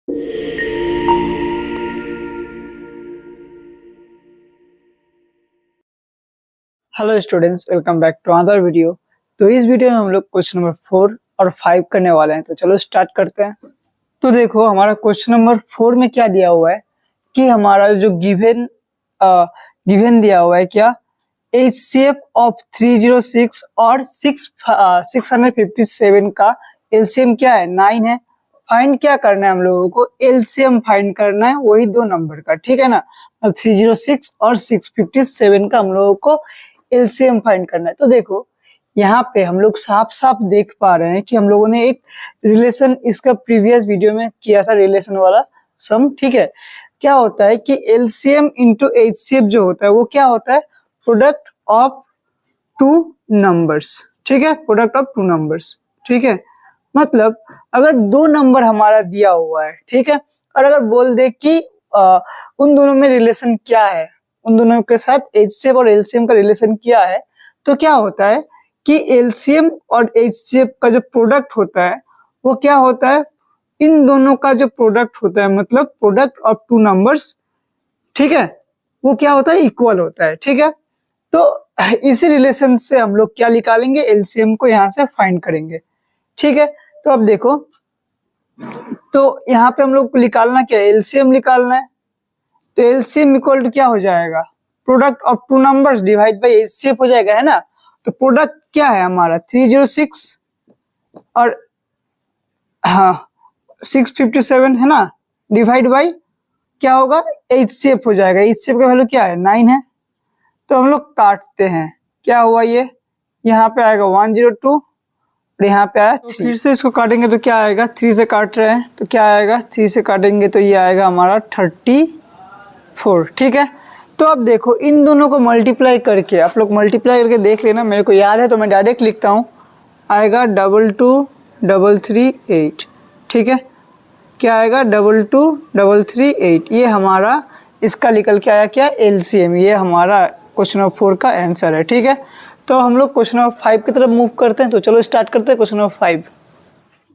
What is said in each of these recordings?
Hello students, welcome back to another video. तो इस video में हम लोग क्वेश्चन नंबर 4 और 5 करने वाले हैं। तो चलो स्टार्ट करते हैं। तो देखो, हमारा क्वेश्चन नंबर 4 में क्या दिया हुआ है कि हमारा जो गिवन दिया हुआ है क्या, HCF ऑफ 306 और 657 का एलसीएम क्या है, 9 है। फाइंड क्या करना है हम लोगों को, एलसीएम फाइंड करना है वही दो नंबर का, ठीक है ना। अब 306 और 657 का हम लोगों को एलसीएम फाइंड करना है। तो देखो, यहाँ पे हम लोग साफ साफ देख पा रहे हैं कि हम लोगों ने एक रिलेशन इसका प्रीवियस वीडियो में किया था, रिलेशन वाला सम, ठीक है। क्या होता है कि एलसीएम इंटू एचसीएफ जो होता है वो क्या होता है, प्रोडक्ट ऑफ टू नंबर्स, ठीक है, प्रोडक्ट ऑफ टू नंबर्स, ठीक है। मतलब अगर दो नंबर हमारा दिया हुआ है, ठीक है, और अगर बोल दे कि उन दोनों में रिलेशन क्या है, उन दोनों के साथ एचसीएफ और एलसीएम का रिलेशन क्या है, तो क्या होता है कि एलसीएम और एचसीएफ का जो प्रोडक्ट होता है वो क्या होता है, इन दोनों का जो प्रोडक्ट होता है, मतलब प्रोडक्ट ऑफ टू नंबर्स, ठीक है, वो क्या होता है, इक्वल होता है, ठीक है। तो इसी रिलेशन से हम लोग क्या निकालेंगे, एलसीएम को यहाँ से फाइंड करेंगे, ठीक है। तो अब देखो, तो यहाँ पे हम लोग को निकालना क्या है, एलसीएम निकालना है। तो एलसीएम इक्वल टू क्या हो जाएगा, product of two numbers divide by HCF हो जाएगा, है ना। तो प्रोडक्ट क्या है हमारा 306 और हाँ 657 है ना, डिवाइड बाय क्या होगा, एचसीएफ हो जाएगा। एचसीएफ का वैल्यू क्या है, 9 है। तो हम लोग काटते हैं, क्या हुआ, ये यहाँ पे आएगा 102 और यहाँ पे आया 3। तो फिर से इसको काटेंगे तो क्या आएगा, 3 से काट रहे हैं तो क्या आएगा, 3 से काटेंगे तो ये आएगा हमारा 34, ठीक है। तो अब देखो, इन दोनों को मल्टीप्लाई करके आप लोग मल्टीप्लाई करके देख लेना, मेरे को याद है तो मैं डायरेक्ट लिखता हूँ, आएगा 22338, ठीक है। क्या आएगा, 22338, ये हमारा इसका निकल के आया क्या, एलसीएम। ये हमारा क्वेश्चन नंबर 4 का आंसर है, ठीक है। तो हम लोग क्वेश्चन नंबर 5 की तरफ मूव करते हैं। तो चलो स्टार्ट करते हैं क्वेश्चन नंबर 5।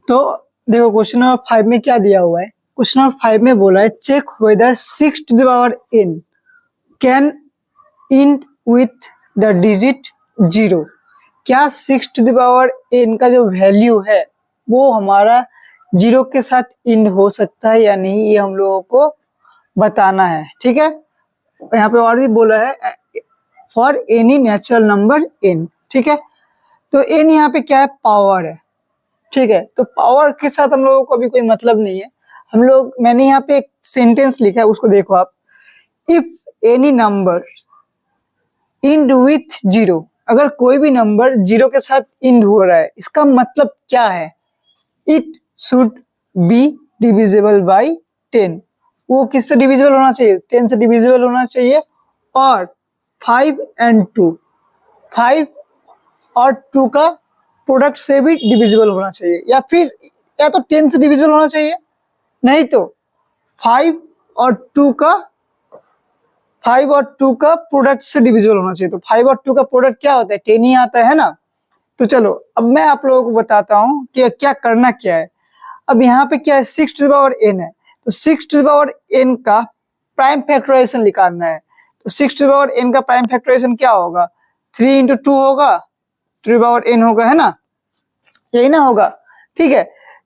तो देखो, क्वेश्चन नंबर 5 में क्या दिया हुआ है, क्वेश्चन नंबर 5 में बोला है check whether 6 to the power n can end with the digit 0। क्या 6 टू द पावर n का जो वैल्यू है वो हमारा 0 के साथ इंड हो सकता है या नहीं, ये हम लोगों को बताना है, ठीक है। यहाँ पे और भी बोला है for any natural number n, ठीक है। तो n यहाँ पे क्या है, पावर है, ठीक है। तो पावर के साथ हम लोगों को अभी कोई मतलब नहीं है। हम लोग, मैंने यहाँ पे एक सेंटेंस लिखा है, उसको देखो आप, if any number end with 0, अगर कोई भी नंबर 0 के साथ इंड हो रहा है, इसका मतलब क्या है, it should be divisible by 10। वो किससे डिविजिबल होना चाहिए, 10 से डिविजिबल होना चाहिए, और 5 and 2, 5 और 2 का प्रोडक्ट से भी डिविजिबल होना चाहिए, या फिर या तो 10 से डिविजिबल होना चाहिए, नहीं तो 5 और 2 का प्रोडक्ट से डिविजिबल होना चाहिए। तो 5 और 2 का प्रोडक्ट क्या होता है, 10 ही आता है ना। तो चलो अब मैं आप लोगों को बताता हूँ कि क्या करना क्या है। अब यहाँ पे क्या है, 6 टू द पावर n है, तो 6 टू द पावर n का प्राइम फैक्टराइजेशन निकालना है। तो 6 टू द पावर n का प्राइम फैक्टराइजेशन क्या होगा, 3 इंटू 2 होगा, टू द पावर n होगा, है ना, यही ना होगा, ठीक है।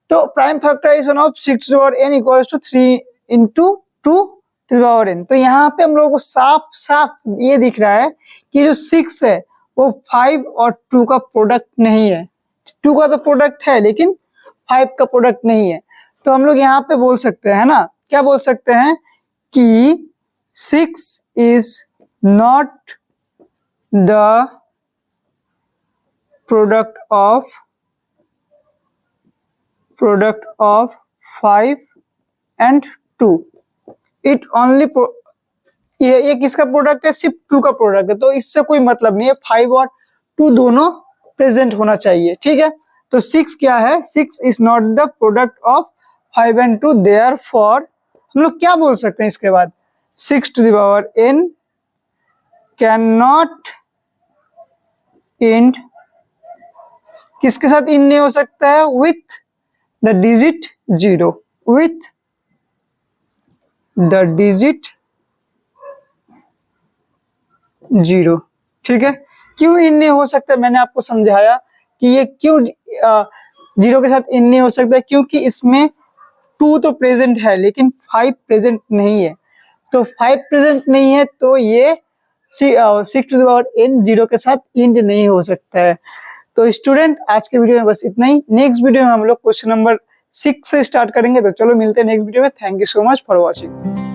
तो prime factorization of 6 to the power n equals to 3 into 2 to the power n। तो यहाँ पे हम लोगों को साफ साफ ये दिख रहा है कि जो 6 है वो 5 और 2 का प्रोडक्ट नहीं है। 2 का तो प्रोडक्ट है लेकिन 5 का प्रोडक्ट नहीं है। तो हम लोग यहाँ पे बोल सकते हैं ना, क्या बोल सकते हैं कि 6 is not the product of 5 and 2। It only, ये किसका प्रोडक्ट है, सिर्फ 2 का प्रोडक्ट है। तो इससे कोई मतलब नहीं है, 5 और 2 दोनों प्रेजेंट होना चाहिए, ठीक है। तो 6 क्या है, 6 is not the product of 5 and 2, therefore हम लोग क्या बोल सकते हैं इसके बाद, 6 to the power n can not end, किसके साथ इंड नहीं हो सकता है, with the digit 0, with the digit 0। ठीक है, क्यों इन नहीं हो सकता, मैंने आपको समझाया कि ये क्यों 0 के साथ इन नहीं हो सकता, क्योंकि इसमें 2 तो प्रेजेंट है लेकिन 5 प्रेजेंट नहीं है। तो 5 प्रेजेंट नहीं है तो ये 6 टू द पावर n 0 के साथ इंड नहीं हो सकता है। तो स्टूडेंट आज के वीडियो में बस इतना ही। नेक्स्ट वीडियो में हम लोग क्वेश्चन नंबर 6 से स्टार्ट करेंगे। तो चलो मिलते हैं नेक्स्ट वीडियो में। Thank you so much for watching.